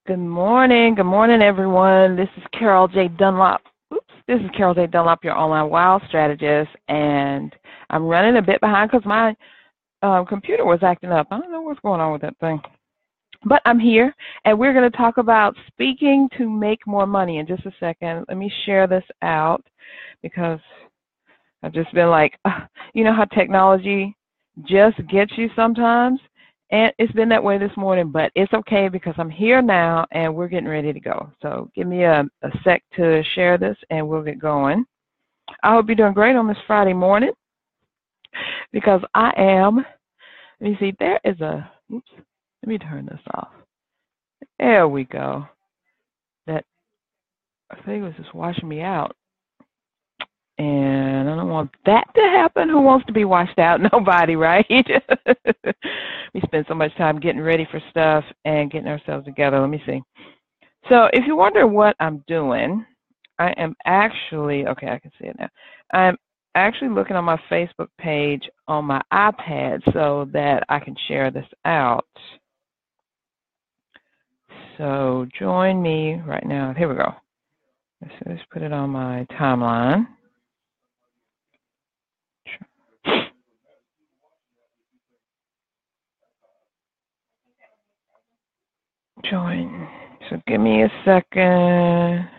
Good morning. Good morning, everyone. This is Carol J. Dunlop. This is Carol J. Dunlop, your online wild strategist, and I'm running a bit behind because my computer was acting up. I don't know what's going on with that thing. But I'm here, and we're going to talk about speaking to make more money in just a second. Let me share this out because I've just been like, you know how technology just gets you sometimes? And it's been that way this morning, but it's okay because I'm here now and we're getting ready to go. So give me a sec to share this and we'll get going. I hope you're doing great on this Friday morning because I am. Let me see, there is a, oops, let me turn this off. There we go. That, I think it was just washing me out. And I don't want that to happen. Who wants to be washed out? Nobody, right? We spend so much time getting ready for stuff and getting ourselves together. Let me see. So if you wonder what I'm doing, I am actually, okay, I can see it now. I'm actually looking on my Facebook page on my iPad so that I can share this out. So join me right now. Here we go. Let's put it on my timeline. Join. So give me a second.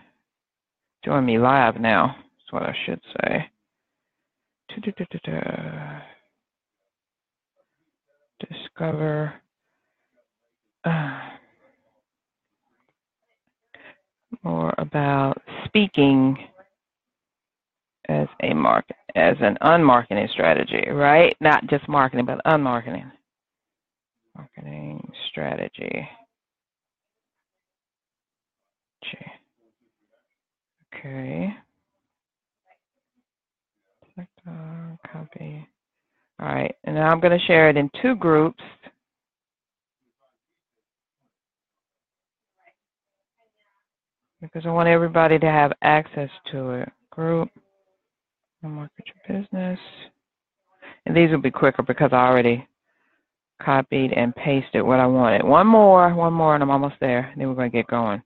Join me live now. That's what I should say. Discover. More about speaking as an unmarketing strategy, right? Not just marketing, but unmarketing. Marketing strategy. Okay. Select copy. All right, and now I'm going to share it in two groups. Because I want everybody to have access to it. Group, market your business. And these will be quicker because I already copied and pasted what I wanted. One more, and I'm almost there. Then we're going to get going.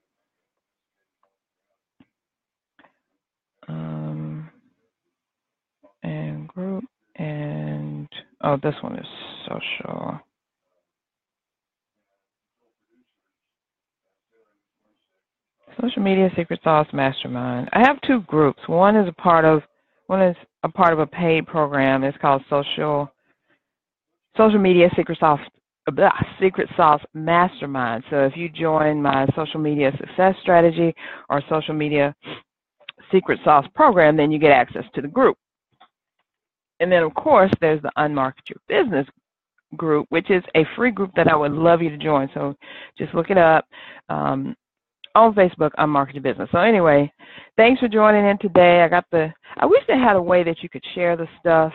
And group, and, oh, this one is social. Social Media Secret Sauce Mastermind. I have two groups. One is a part of a paid program. It's called Social Media Secret Sauce Mastermind. So if you join my social media success strategy or social media secret sauce program, then you get access to the group. And then of course there's the Unmarket Your Business group, which is a free group that I would love you to join. So just look it up. On Facebook, Unmarket Your Business. So anyway, thanks for joining in today. I wish they had a way that you could share the stuff,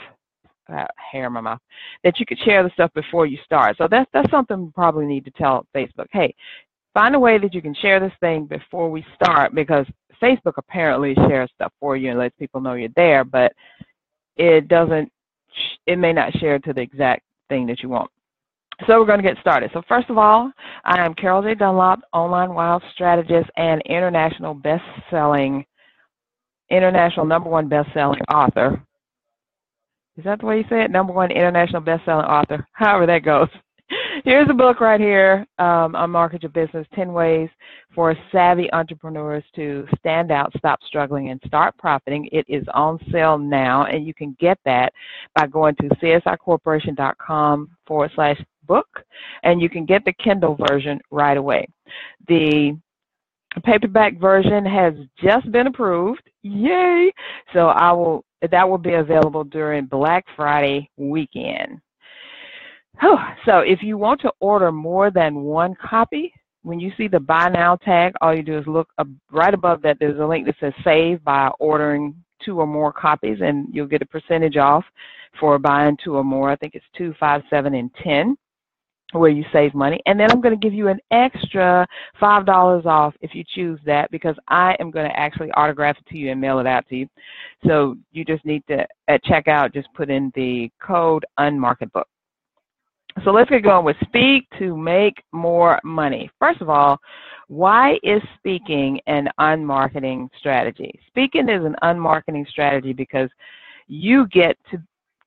hair in my mouth, that you could share the stuff before you start. So that's something we probably need to tell Facebook. Hey, find a way that you can share this thing before we start, because Facebook apparently shares stuff for you and lets people know you're there, but it may not share to the exact thing that you want. So we're going to get started. So first of all, I am Carol J. Dunlop, online wild strategist and international #1 best-selling author. Is that the way you say it? #1 international best-selling author, however that goes. Here's a book right here, Unmarket Your Business, 10 Ways for Savvy Entrepreneurs to Stand Out, Stop Struggling, and Start Profiting. It is on sale now, and you can get that by going to csicorporation.com/book, and you can get the Kindle version right away. The paperback version has just been approved. Yay! So that will be available during Black Friday weekend. So if you want to order more than one copy, when you see the buy now tag, all you do is look up right above that. There's a link that says save by ordering 2 or more copies, and you'll get a percentage off for buying 2 or more. I think it's 2, 5, 7, and 10, where you save money. And then I'm going to give you an extra $5 off if you choose that, because I am going to actually autograph it to you and mail it out to you. So you just need to, at checkout, just put in the code UNMARKETBOOK. So let's get going with speak to make more money. First of all, Why is speaking an unmarketing strategy? Speaking is an unmarketing strategy because you get to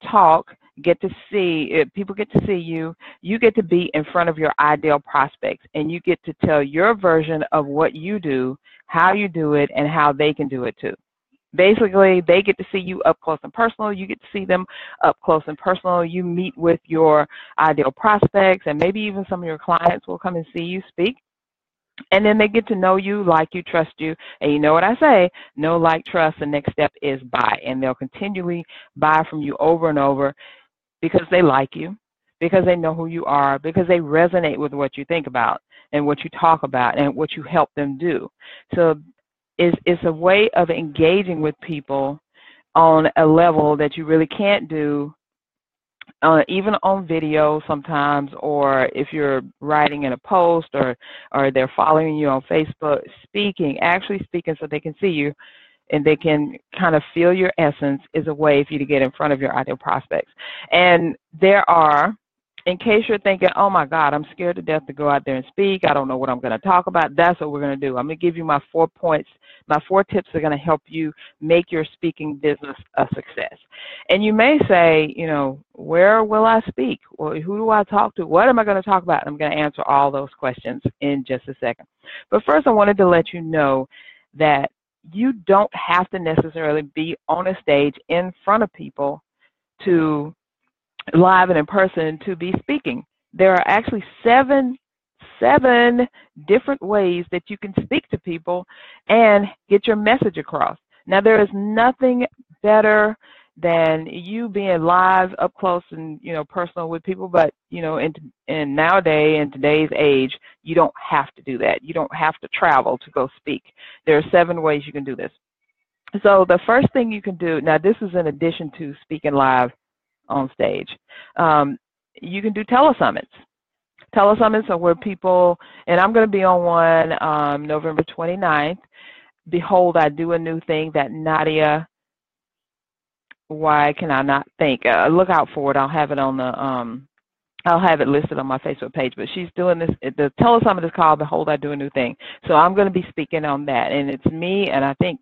talk, get to see, people get to see you, you get to be in front of your ideal prospects, and you get to tell your version of what you do, how you do it, and how they can do it too. Basically, they get to see you up close and personal. You get to see them up close and personal. You meet with your ideal prospects, and maybe even some of your clients will come and see you speak. And then they get to know you, like you, trust you. And you know what I say, know, like, trust. The next step is buy. And they'll continually buy from you over and over because they like you, because they know who you are, because they resonate with what you think about and what you talk about and what you help them do. So it's a way of engaging with people on a level that you really can't do even on video sometimes, or if you're writing in a post, or they're following you on Facebook, actually speaking so they can see you and they can kind of feel your essence, is a way for you to get in front of your ideal prospects. And there are, in case you're thinking, oh my God, I'm scared to death to go out there and speak, I don't know what I'm going to talk about, that's what we're going to do. I'm going to give you my 4 points. My 4 tips are going to help you make your speaking business a success. And you may say, you know, where will I speak? Well, who do I talk to? What am I going to talk about? I'm going to answer all those questions in just a second. But first, I wanted to let you know that you don't have to necessarily be on a stage in front of people to live and in person to be speaking. There are actually seven different ways that you can speak to people and get your message across. Now, there is nothing better than you being live, up close, and personal with people. But in nowadays, in today's age, you don't have to do that. You don't have to travel to go speak. There are 7 ways you can do this. So the first thing you can do, now this is in addition to speaking live on stage. You can do telesummits. Telesummits are where people, and I'm going to be on one November 29th. Behold, I do a new thing that Nadia, why can I not think? Look out for it. I'll have it on the, I'll have it listed on my Facebook page, but she's doing this. The telesummit is called Behold, I Do a New Thing. So I'm going to be speaking on that, and it's me, and I think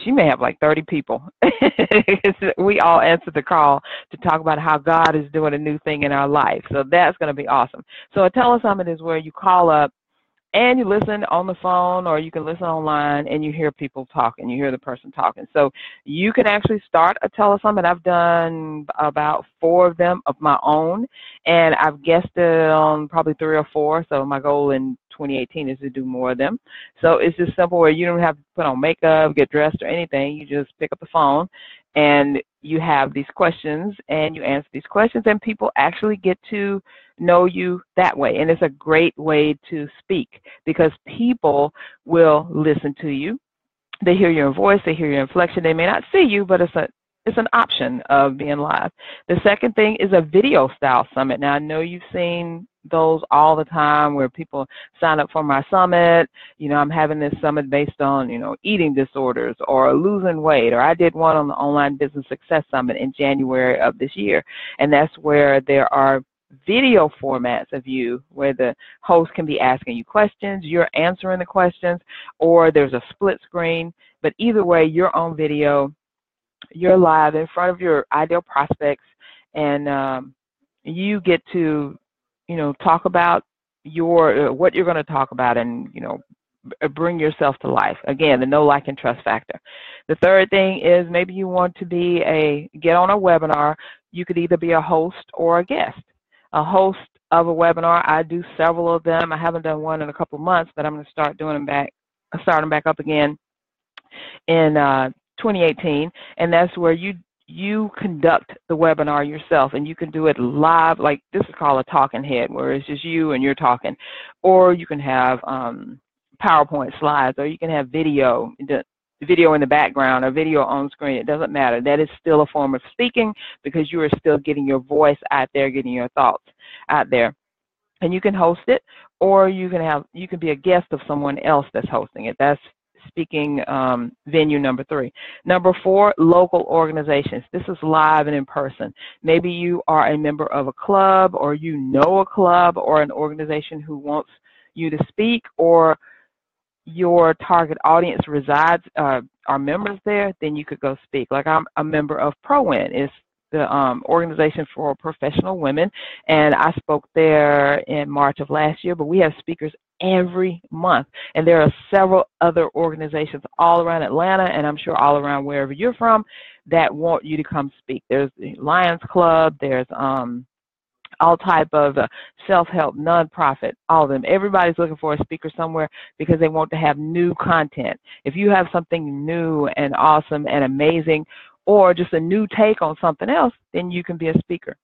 she may have like 30 people. We all answer the call to talk about how God is doing a new thing in our life. So that's going to be awesome. So a telesummit is where you call up and you listen on the phone, or you can listen online and you hear people talking. You hear the person talking. So you can actually start a telesummit. I've done about 4 of them of my own, and I've guested on probably 3 or 4. So my goal in 2018 is to do more of them. So it's just simple where you don't have to put on makeup, get dressed, or anything. You just pick up the phone and you have these questions and you answer these questions, and people actually get to know you that way. And it's a great way to speak because people will listen to you. They hear your voice, they hear your inflection. They may not see you, but it's an option of being live. The second thing is a video style summit. Now, I know you've seen those all the time where people sign up for my summit. I'm having this summit based on, eating disorders or losing weight, or I did one on the Online Business Success Summit in January of this year. And that's where there are video formats of you where the host can be asking you questions, you're answering the questions, or there's a split screen. But either way, you're on video, you're live in front of your ideal prospects, and you get to, talk about what you're going to talk about, and, bring yourself to life. Again, the know, like, and trust factor. The third thing is maybe you want to get on a webinar. You could either be a host or a guest. A host of a webinar, I do several of them. I haven't done one in a couple of months, but I'm going to start doing them back up again in 2018, and that's where you conduct the webinar yourself, and you can do it live. Like, this is called a talking head, where it's just you and you're talking, or you can have PowerPoint slides, or you can have video in the background or video on screen. It doesn't matter. That is still a form of speaking because you are still getting your voice out there, getting your thoughts out there. And you can host it, or you can be a guest of someone else that's hosting it. That's speaking venue number 3. Number 4, local organizations. This is live and in person. Maybe you are a member of a club, or a club or an organization who wants you to speak, or your target audience resides, are members there, then you could go speak. Like I'm a member of ProWin. It's the organization for professional women, and I spoke there in March of last year, but we have speakers every month, and there are several other organizations all around Atlanta, and I'm sure all around wherever you're from, that want you to come speak. There's the Lions Club, there's all type of self-help, nonprofit, all of them. Everybody's looking for a speaker somewhere because they want to have new content. If you have something new and awesome and amazing, or just a new take on something else, then you can be a speaker.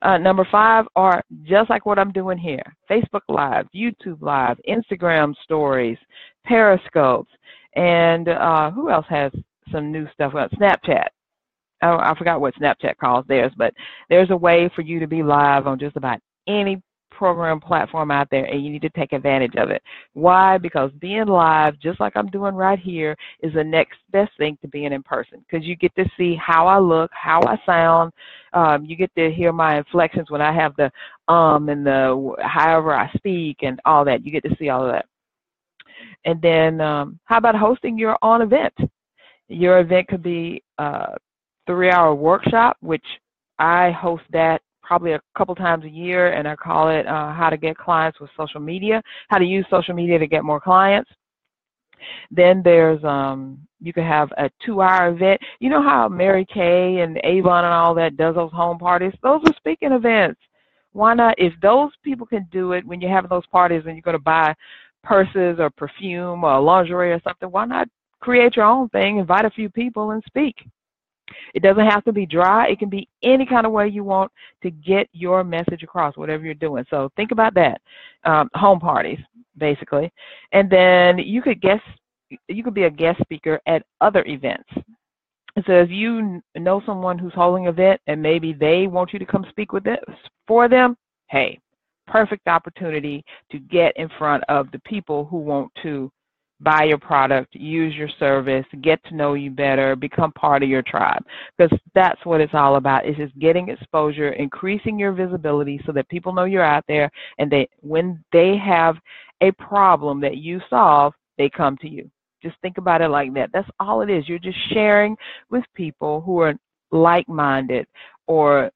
Number 5 are just like what I'm doing here: Facebook Live, YouTube Live, Instagram Stories, Periscopes, and who else has some new stuff? Snapchat. I forgot what Snapchat calls theirs, but there's a way for you to be live on just about any program platform out there, and you need to take advantage of it. Why? Because being live, just like I'm doing right here, is the next best thing to being in person, because you get to see how I look, how I sound. You get to hear my inflections when I have the and the however I speak and all that. You get to see all of that. And then how about hosting your own event? Your event could be 3-hour workshop, which I host that probably a couple times a year, and I call it how to get clients with social media, how to use social media to get more clients. Then there's you could have a 2-hour event. You know how Mary Kay and Avon and all that does those home parties? Those are speaking events. Why not? If those people can do it when you're having those parties and you're going to buy purses or perfume or lingerie or something, why not create your own thing, invite a few people and speak? It doesn't have to be dry. It can be any kind of way you want to get your message across, whatever you're doing. So think about that. Home parties, basically. And then you could be a guest speaker at other events. So if you know someone who's holding an event and maybe they want you to come speak with it for them, hey, perfect opportunity to get in front of the people who want to buy your product, use your service, get to know you better, become part of your tribe. Because that's what it's all about, is just getting exposure, increasing your visibility so that people know you're out there, and when they have a problem that you solve, they come to you. Just think about it like that. That's all it is. You're just sharing with people who are like-minded or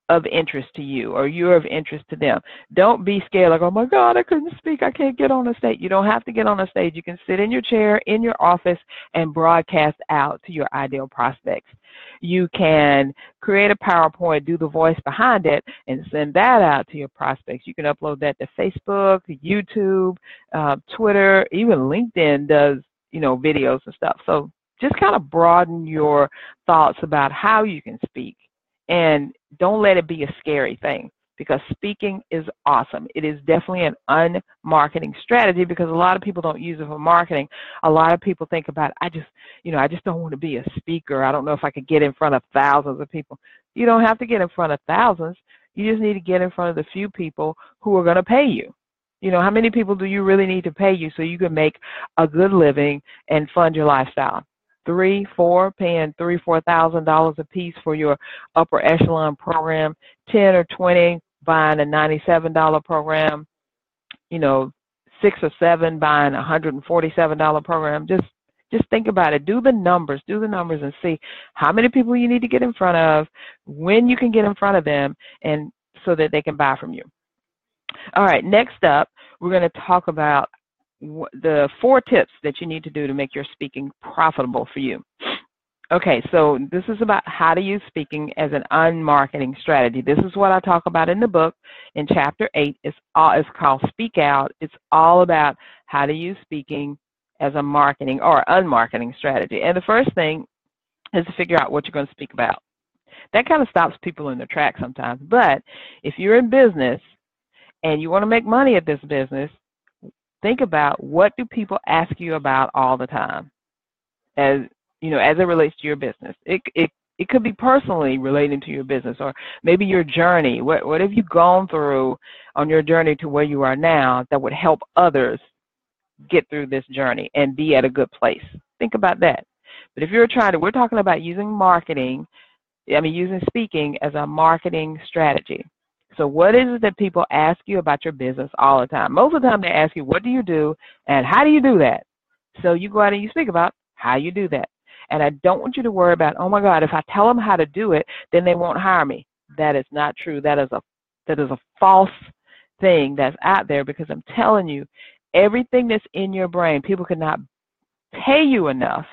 of interest to you, or you're of interest to them. Don't be scared like, oh my God, I couldn't speak, I can't get on a stage. You don't have to get on a stage. You can sit in your chair in your office and broadcast out to your ideal prospects. You can create a PowerPoint, do the voice behind it, and send that out to your prospects. You can upload that to Facebook, YouTube, Twitter, even LinkedIn does, videos and stuff. So just kind of broaden your thoughts about how you can speak. And don't let it be a scary thing, because speaking is awesome. It is definitely an unmarketing strategy, because a lot of people don't use it for marketing. A lot of people think about, I just don't want to be a speaker. I don't know if I could get in front of thousands of people. You don't have to get in front of thousands. You just need to get in front of the few people who are going to pay you. How many people do you really need to pay you so you can make a good living and fund your lifestyle? 3, 4, paying $3,000-$4,000 a piece for your upper echelon program, 10 or 20 buying a $97 program, 6 or 7 buying a $147 program. Just think about it. Do the numbers and see how many people you need to get in front of, when you can get in front of them, and so that they can buy from you. All right, next up, we're going to talk about the 4 tips that you need to do to make your speaking profitable for you. Okay, so this is about how to use speaking as an unmarketing strategy. This is what I talk about in the book in Chapter 8. It's called Speak Out. It's all about how to use speaking as a marketing or unmarketing strategy. And the first thing is to figure out what you're going to speak about. That kind of stops people in their tracks sometimes. But if you're in business and you want to make money at this business, think about, what do people ask you about all the time, as it relates to your business. It could be personally relating to your business, or maybe your journey. What have you gone through on your journey to where you are now that would help others get through this journey and be at a good place? Think about that. But if we're talking about using speaking as a marketing strategy. So what is it that people ask you about your business all the time? Most of the time they ask you, what do you do and how do you do that? So you go out and you speak about how you do that. And I don't want you to worry about, oh my God, if I tell them how to do it, then they won't hire me. That is not true. That is a false thing that's out there, because I'm telling you, everything that's in your brain, people cannot pay you enough,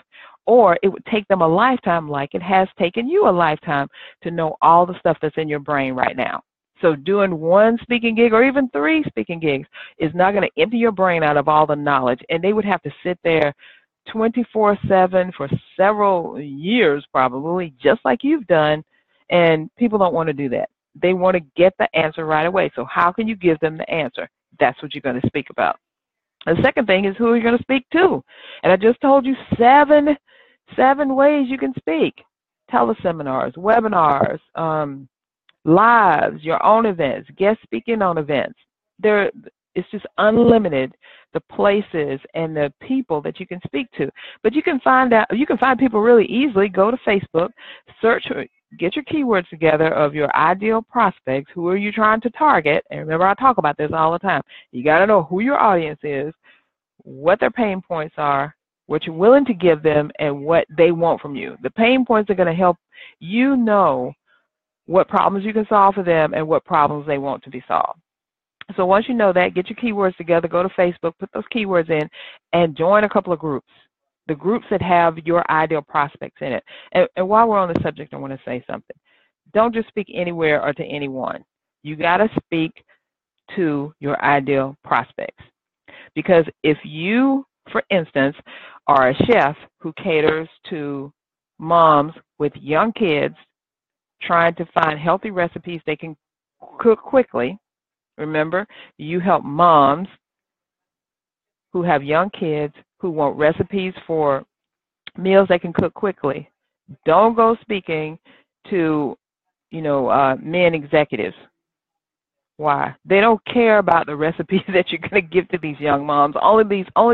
or it would take them a lifetime, like it has taken you a lifetime, to know all the stuff that's in your brain right now. So doing one speaking gig or even 3 speaking gigs is not going to empty your brain out of all the knowledge, and they would have to sit there 24/7 for several years probably, just like you've done, and people don't want to do that. They want to get the answer right away. So how can you give them the answer? That's what you're going to speak about. The second thing is who you're going to speak to. And I just told you seven ways you can speak. Teleseminars, webinars, lives, your own events, guest speaking on events. It's just unlimited, the places and the people that you can speak to. But you can find people really easily. Go to Facebook, search, get your keywords together of your ideal prospects. Who are you trying to target? And remember, I talk about this all the time. You got to know who your audience is, what their pain points are, what you're willing to give them, and what they want from you. The pain points are going to help you know what problems you can solve for them and what problems they want to be solved. So once you know that, get your keywords together, go to Facebook, put those keywords in, and join a couple of groups, the groups that have your ideal prospects in it. And while we're on the subject, I want to say something. Don't just speak anywhere or to anyone. You got to speak to your ideal prospects. Because if you, for instance, are a chef who caters to moms with young kids trying to find healthy recipes they can cook quickly, remember, you help moms who have young kids who want recipes for meals they can cook quickly. Don't go speaking to, men executives. Why? They don't care about the recipes that you're going to give to these young moms. Only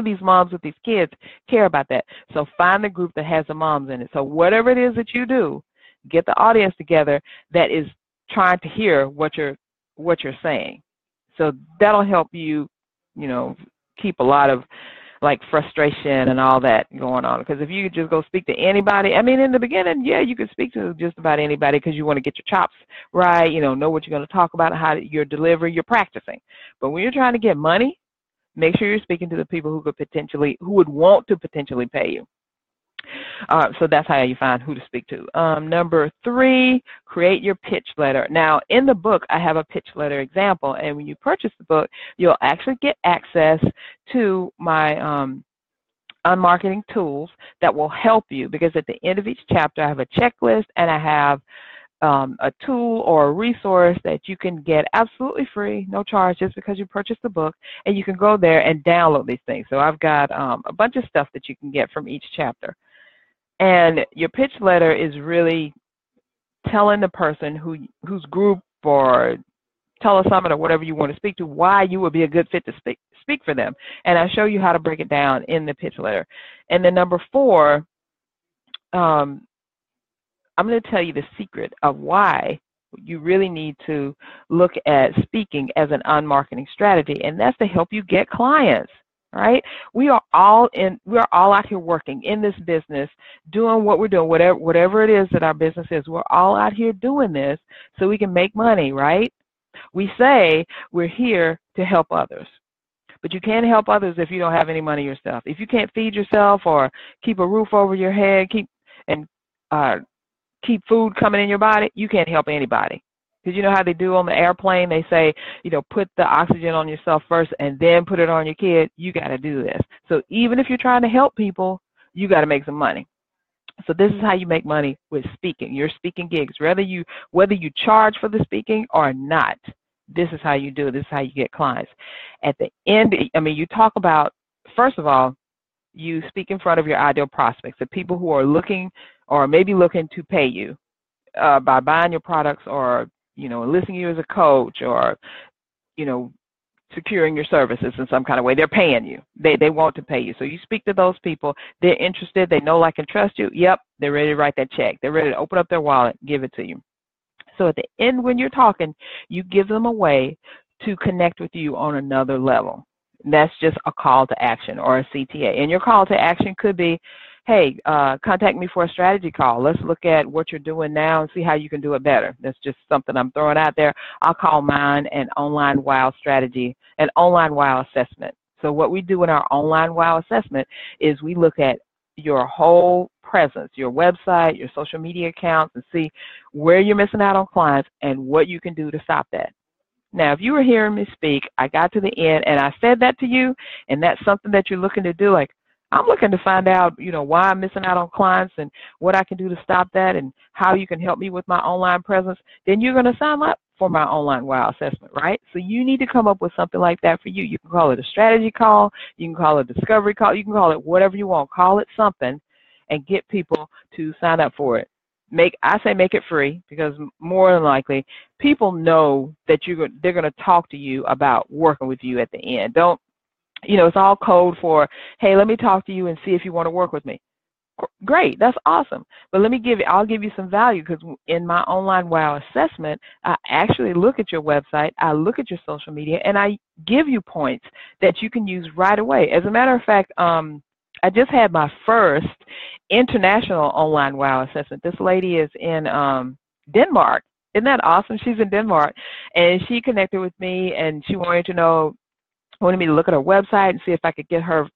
these moms with these kids care about that. So find the group that has the moms in it. So whatever it is that you do, get the audience together that is trying to hear what you're saying. So that'll help you, keep a lot of frustration and all that going on. Because if you just go speak to anybody, in the beginning, yeah, you could speak to just about anybody because you want to get your chops right, know what you're going to talk about, how your delivery, you're practicing. But when you're trying to get money, make sure you're speaking to the people who would want to potentially pay you. So that's how you find who to speak to. Number 3, create your pitch letter. Now, in the book, I have a pitch letter example, and when you purchase the book, you'll actually get access to my unmarketing tools that will help you, because at the end of each chapter, I have a checklist and I have a tool or a resource that you can get absolutely free, no charge, just because you purchased the book, and you can go there and download these things. So I've got a bunch of stuff that you can get from each chapter. And your pitch letter is really telling the person whose group or telesummit or whatever you want to speak to why you would be a good fit to speak for them. And I show you how to break it down in the pitch letter. And then number 4, I'm going to tell you the secret of why you really need to look at speaking as an unmarketing strategy, and that's to help you get clients. Right? We're all out here working in this business, doing what we're doing, whatever it is that our business is. We're all out here doing this so we can make money, right? We say we're here to help others, but you can't help others if you don't have any money yourself. If you can't feed yourself or keep a roof over your head, keep food coming in your body, you can't help anybody. Because you know how they do on the airplane? They say, put the oxygen on yourself first and then put it on your kid. You got to do this. So even if you're trying to help people, you got to make some money. So this is how you make money with speaking. Your speaking gigs, whether you charge for the speaking or not, this is how you do it. This is how you get clients. At the end, you talk about, first of all, you speak in front of your ideal prospects, the people who are looking or maybe looking to pay you by buying your products or enlisting you as a coach or, securing your services in some kind of way. They're paying you. They want to pay you. So you speak to those people. They're interested. They know, like, and trust you. Yep, they're ready to write that check. They're ready to open up their wallet, give it to you. So at the end, when you're talking, you give them a way to connect with you on another level. That's just a call to action or a CTA. And your call to action could be, hey, contact me for a strategy call. Let's look at what you're doing now and see how you can do it better. That's just something I'm throwing out there. I'll call mine an online WOW strategy, an online WOW assessment. So what we do in our online WOW assessment is we look at your whole presence, your website, your social media accounts, and see where you're missing out on clients and what you can do to stop that. Now, if you were hearing me speak, I got to the end and I said that to you, and that's something that you're looking to do, like, I'm looking to find out, why I'm missing out on clients and what I can do to stop that and how you can help me with my online presence, then you're going to sign up for my online WOW assessment, right? So you need to come up with something like that for you. You can call it a strategy call. You can call it a discovery call. You can call it whatever you want. Call it something and get people to sign up for it. I say make it free, because more than likely people know that they're going to talk to you about working with you at the end. Don't, it's all code for, hey, let me talk to you and see if you want to work with me. Great, that's awesome. But I'll give you some value, because in my online WOW assessment, I actually look at your website, I look at your social media, and I give you points that you can use right away. As a matter of fact, I just had my first international online WOW assessment. This lady is in Denmark. Isn't that awesome? She's in Denmark, and she connected with me, and she wanted me to look at her website and see if I could give her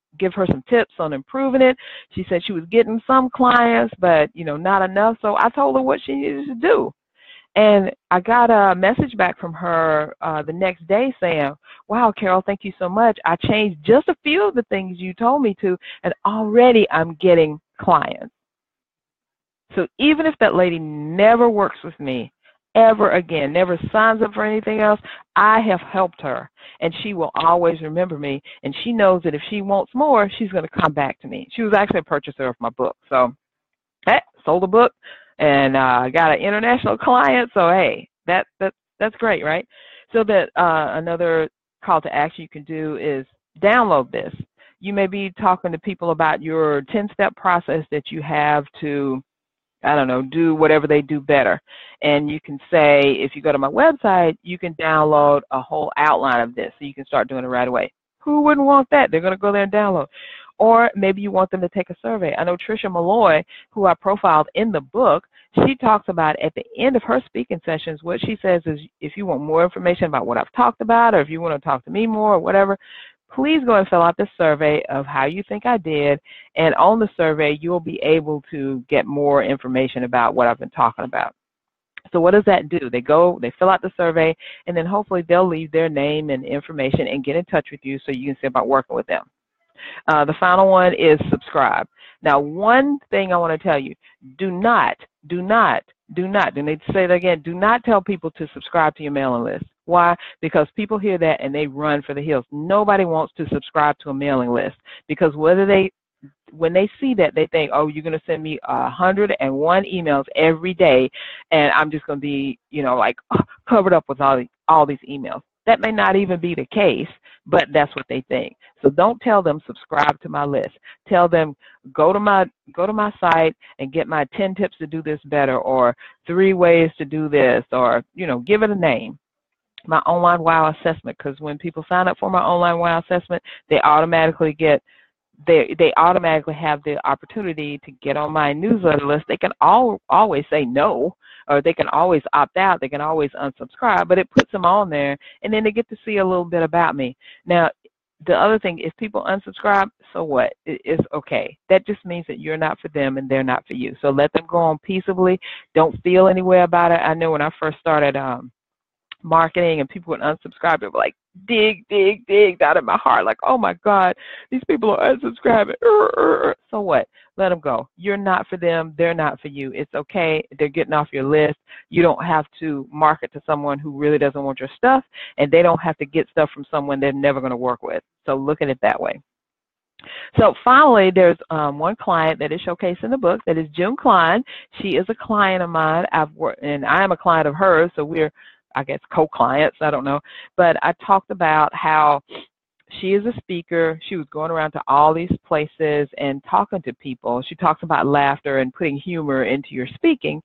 some tips on improving it. She said she was getting some clients, but not enough. So I told her what she needed to do. And I got a message back from her the next day saying, wow, Carol, thank you so much. I changed just a few of the things you told me to, and already I'm getting clients. So even if that lady never works with me ever again, never signs up for anything else, I have helped her, and she will always remember me, and she knows that if she wants more, she's going to come back to me. She was actually a purchaser of my book. So, hey, sold a book, and got an international client. So, hey, that's great, right? So that another call to action you can do is download this. You may be talking to people about your 10-step process that you have to, I don't know, do whatever they do better. And you can say, if you go to my website, you can download a whole outline of this, so you can start doing it right away. Who wouldn't want that? They're going to go there and download. Or maybe you want them to take a survey. I know Tricia Malloy, who I profiled in the book, she talks about at the end of her speaking sessions, what she says is, if you want more information about what I've talked about, or if you want to talk to me more or whatever, please go and fill out the survey of how you think I did. And on the survey, you'll be able to get more information about what I've been talking about. So what does that do? They fill out the survey, and then hopefully they'll leave their name and information and get in touch with you so you can see about working with them. The final one is subscribe. Now, one thing I want to tell you, do not say that again, do not tell people to subscribe to your mailing list. Why? Because people hear that and they run for the hills. Nobody wants to subscribe to a mailing list, because when they see that, they think, oh, you're going to send me 101 emails every day, and I'm just going to be, like covered up with all these emails. That may not even be the case, but that's what they think. So don't tell them subscribe to my list. Tell them go to my site and get my 10 tips to do this better, or 3 ways to do this, or give it a name. My online WOW assessment, because when people sign up for my online WOW assessment, they automatically have the opportunity to get on my newsletter list. They can always say no, or they can always opt out. They can always unsubscribe, but it puts them on there, and then they get to see a little bit about me. Now, the other thing, if people unsubscribe, so what? It's okay. That just means that you're not for them and they're not for you. So let them go on peaceably. Don't feel any way about it. I know when I first started marketing and people would unsubscribe, it would like dig out of my heart, like, oh my God, these people are unsubscribing. So what? Let them go. You're not for them. They're not for you. It's okay. They're getting off your list. You don't have to market to someone who really doesn't want your stuff, and they don't have to get stuff from someone they're never going to work with. So look at it that way. So finally, there's one client that is showcased in the book. That is June Klein. She is a client of mine. And I am a client of hers, so we're, I guess, co-clients. I don't know. But I talked about how she is a speaker. She was going around to all these places and talking to people. She talks about laughter and putting humor into your speaking,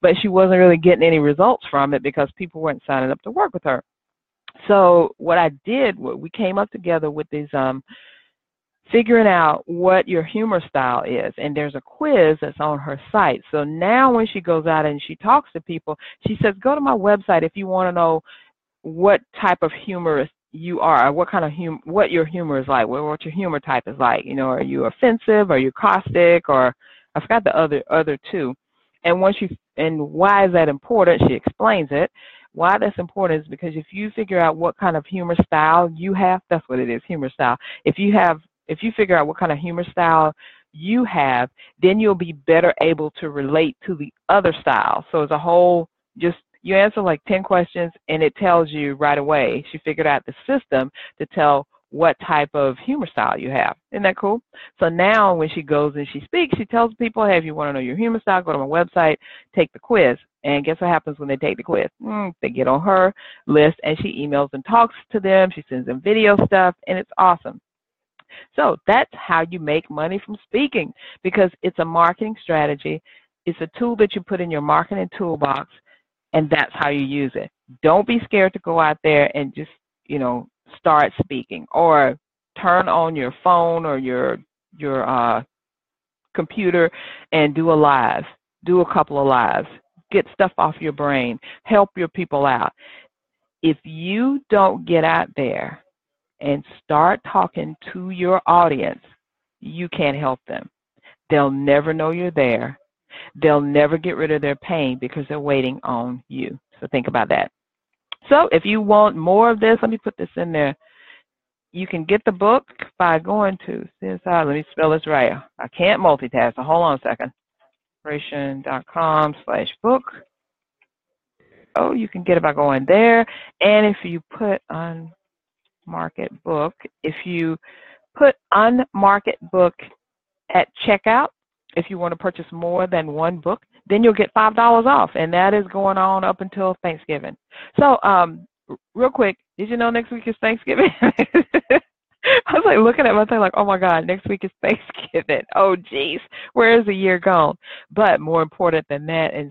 but she wasn't really getting any results from it because people weren't signing up to work with her. So what I did, we came up together with these figuring out what your humor style is. And there's a quiz that's on her site. So now when she goes out and she talks to people, she says, go to my website if you want to know what type of humorist you are, what kind of what your humor is like, what your humor type is like. You know, are you offensive, are you caustic, or I forgot the other two. And why is that important? She explains it. Why that's important is because if you figure out what kind of humor style you have, that's what it is, humor style. If you figure out what kind of humor style you have, then you'll be better able to relate to the other style. So as a whole, you answer like 10 questions and it tells you right away. She figured out the system to tell what type of humor style you have. Isn't that cool? So now when she goes and she speaks, she tells people, hey, if you want to know your humor style, go to my website, take the quiz. And guess what happens when they take the quiz? They get on her list and she emails and talks to them. She sends them video stuff and it's awesome. So that's how you make money from speaking, because it's a marketing strategy. It's a tool that you put in your marketing toolbox, and that's how you use it. Don't be scared to go out there and just, start speaking, or turn on your phone or your computer and do a couple of lives. Get stuff off your brain. Help your people out. If you don't get out there and start talking to your audience, you can't help them. They'll never know you're there. They'll never get rid of their pain because they're waiting on you. So think about that. So if you want more of this, let me put this in there. You can get the book by going to CSI. Let me spell this right. I can't multitask, so hold on a second. Inspiration.com/book. Oh, you can get it by going there. And if you put on Market Book, if you put Unmarket Book at checkout, if you want to purchase more than one book, then you'll get $5 off, and that is going on up until Thanksgiving. So, real quick, did you know next week is Thanksgiving? I was like looking at my thing like, oh my God, next week is Thanksgiving. Oh geez, where is the year gone? But more important than that, and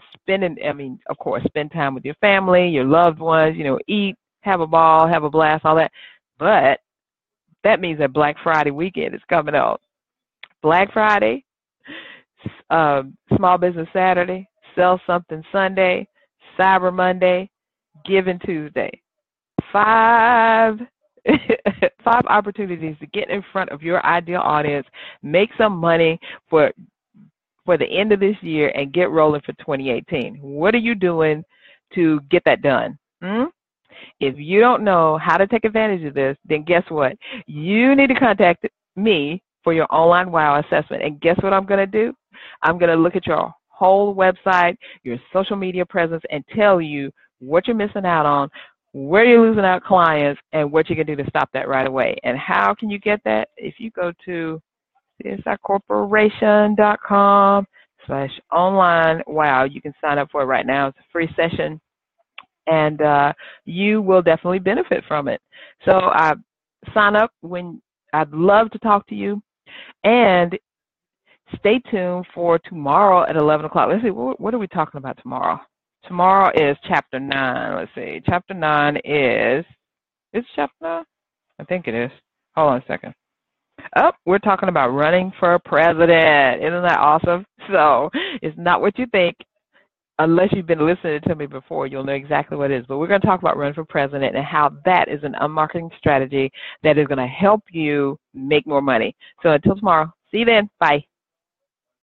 of course, spend time with your family, your loved ones, eat, have a ball, have a blast, all that. But that means that Black Friday weekend is coming up. Black Friday, Small Business Saturday, Sell Something Sunday, Cyber Monday, Giving Tuesday. 5 opportunities to get in front of your ideal audience, make some money for the end of this year, and get rolling for 2018. What are you doing to get that done? If you don't know how to take advantage of this, then guess what? You need to contact me for your online WOW assessment. And guess what I'm going to do? I'm going to look at your whole website, your social media presence, and tell you what you're missing out on, where you're losing out clients, and what you can do to stop that right away. And how can you get that? If you go to CSIcorporation.com/online WOW, you can sign up for it right now. It's a free session, and you will definitely benefit from it. So sign up when I'd love to talk to you, and stay tuned for tomorrow at 11 o'clock. Let's see, what are we talking about tomorrow? Tomorrow is Chapter 9. Let's see. Chapter 9 is Chapter 9? I think it is. Hold on a second. We're talking about running for president. Isn't that awesome? So it's not what you think. Unless you've been listening to me before, you'll know exactly what it is. But we're going to talk about running for president and how that is an unmarketing strategy that is going to help you make more money. So until tomorrow, see you then. Bye.